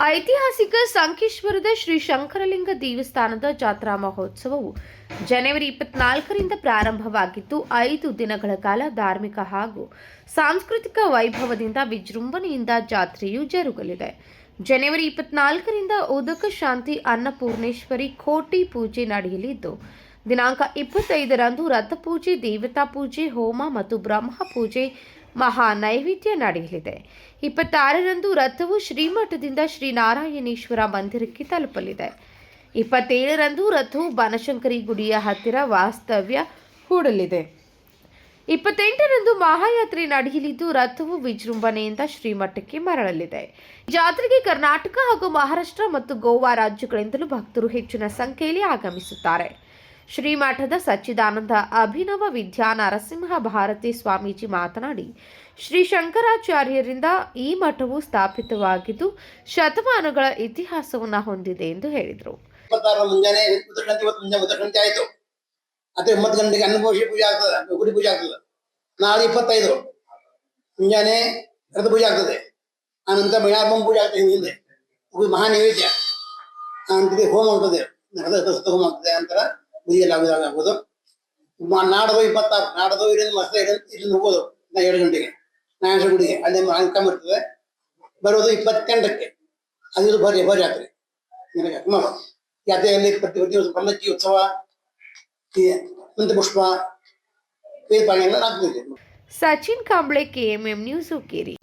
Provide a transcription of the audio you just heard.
ಐತಿಹಾಸಿಕ ಸಂಕೇಶ್ವರದ ಶ್ರೀ ಶಂಕರಲಿಂಗ ದೇವಸ್ಥಾನದ ಜಾತ್ರಾ ಮಹೋತ್ಸವವು ಜನವರಿ 24ರಿಂದ ಪ್ರಾರಂಭವಾಗಿದ್ದು 5 ದಿನಗಳ ಕಾಲ ಧಾರ್ಮಿಕ ಹಾಗೂ ಸಾಂಸ್ಕೃತಿಕ ವೈಭವದಿಂದ ವಿಜೃಂಭಣೆಯಿಂದ ಜಾತ್ರೆಯು ಜರುಗಲಿದೆ. ಜನವರಿ 24ರಿಂದ ಉದಕ ಶಾಂತಿ ಅನ್ನಪೂರ್ಣೇಶ್ವರಿ ಕೋಟಿ ಪೂಜೆ ನಡೆಯಲಿದ್ದು, ದಿನಾಂಕ 25ರಂದು ರಥಪೂಜೆ, ದೇವತಾ ಪೂಜೆ, ಹೋಮ ಮತ್ತು ಬ್ರಹ್ಮ ಪೂಜೆ ಮಹಾ ನೈವೇದ್ಯ ನಡೆಯಲಿದೆ. 26ರಂದು ರಥವು ಶ್ರೀಮಠದಿಂದ ಶ್ರೀನಾರಾಯಣೇಶ್ವರ ಮಂದಿರಕ್ಕೆ ತಲುಪಲಿದೆ. 27ರಂದು ರಥವು ಬನಶಂಕರಿ ಗುಡಿಯ ಹತ್ತಿರ ವಾಸ್ತವ್ಯ ಹೂಡಲಿದೆ. 28ರಂದು ಮಹಾಯಾತ್ರೆ ನಡೆಯಲಿದ್ದು, ರಥವು ವಿಜೃಂಭಣೆಯಿಂದ ಶ್ರೀಮಠಕ್ಕೆ ಮರಳಲಿದೆ. ಜಾತ್ರೆಗೆ ಕರ್ನಾಟಕ ಹಾಗೂ ಮಹಾರಾಷ್ಟ್ರ ಮತ್ತು ಗೋವಾ ರಾಜ್ಯಗಳಿಂದಲೂ ಭಕ್ತರು ಹೆಚ್ಚಿನ ಸಂಖ್ಯೆಯಲ್ಲಿ ಆಗಮಿಸುತ್ತಾರೆ. ಶ್ರೀಮಠದ ಸಚ್ಚಿದಾನಂದ ಅಭಿನವ ವಿದ್ಯಾ ನರಸಿಂಹ ಭಾರತಿ ಸ್ವಾಮೀಜಿ ಮಾತನಾಡಿ, ಶ್ರೀ ಶಂಕರಾಚಾರ್ಯರಿಂದ ಈ ಮಠವು ಸ್ಥಾಪಿತವಾಗಿದ್ದು ಶತಮಾನಗಳ ಇತಿಹಾಸವನ್ನು ಹೊಂದಿದೆ ಎಂದು ಹೇಳಿದರು. ಮುಂಜಾನೆ ಉದಕಂತಿ ಆಯಿತು. ಮತ್ತೆ 9 ಗಂಟೆಗೆ ಅನ್ನಪೂಜೆ ಪೂಜೆ ಆಗ್ತದೆ, ಗುಡಿ ಪೂಜೆ ಆಗ್ತದೆ. ನಾಳೆ 25 ಮುಂಜಾನೆ ರಥ ಪೂಜೆ ಆಗ್ತದೆ. ಆನಂತರ ಮೈನಾರ್ಬಂ ಪೂಜೆ ಆಗ್ತದೆ. ಹಿಂದೆ ಮಹಾ ನೈವೇದ್ಯ, ಆನಂತರ ಹೋಮ ಆಗ್ತದೆ, ಹೋಮ ಆಗ್ತದೆ. ನಂತರ ಬುದಿಯಲ್ಲಿ ಆಗೋದು. ನಾಡದು 26 ನಾಡದು ಇಲ್ಲಿಂದ ಹೋಗೋದು 7 ಗಂಟೆಗೆ ನಾರಾಯಣ ಗುಡಿಗೆ, ಅಲ್ಲಿ ಅಂಕಮ್ ಇರ್ತದೆ. ಬರೋದು 28ಕ್ಕೆ. ಅದು ಬರಿ ಯಾತ್ರೆ. ಯಾತ್ರೆಯಲ್ಲಿ ಪ್ರತಿ ಪಲ್ಲಕ್ಕಿ ಉತ್ಸವ, ಪುಷ್ಪ, ಎಲ್ಲ ಆಗ್ತದೆ. Sachin Kamble, KMM news, Hukkeri.